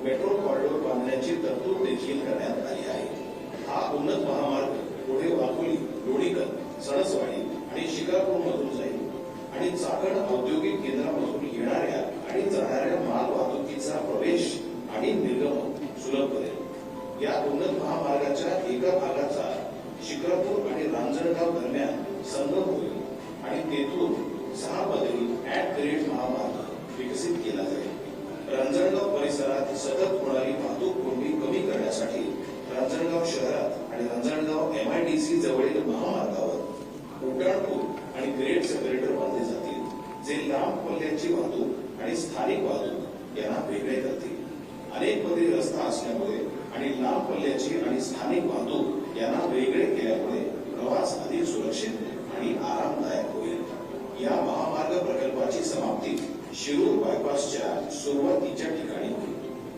Metro corridor बांधण्याची तरतूद देखील करण्यात आली आहे। हा उन्नत महामार्ग पुढे वाघोली, लोणीकर, सणसवाडी आणि शिकापूरमधून जाईल आणि चाकण औद्योगिक केंद्रामधून येणाऱ्या आणि जाणाऱ्या माल वाहतुकीचा प्रवेश आणि निर्गमन सुलभ करेल। या उन्नत महामार्गाच्या एका भागाचा शिक्रापूर आणि रांजणगाव दरम्यान संगम होईल आणि तेथून 6 मजली @ महामार्ग विकसित केला जाईल। रांजणगाव परिसरात सतत होणारी वाहतूक कोंडी कमी करण्यासाठी रांजणगाव शहरात आणि रांजणगाव MIDC जवळील महामार्गावर उड्डाणपूल आणि ग्रेड सेपरेटर बांधले जातील, जे लांब पल्ल्याची वाहतूक आणि स्थानिक वाहतूक यांना वेगळे करतील। अनेक पदरी रस्ता असल्यामुळे आणि लांब पल्ल्याची आणि स्थानिक वाहतूक यांना वेगळे केल्यामुळे प्रवास अधिक सुरक्षित आणि आरामदायक होईल। या महामार्ग प्रकल्पाची समाप्ती शिरूर बायपासच्या सुरुवातीच्या ठिकाणी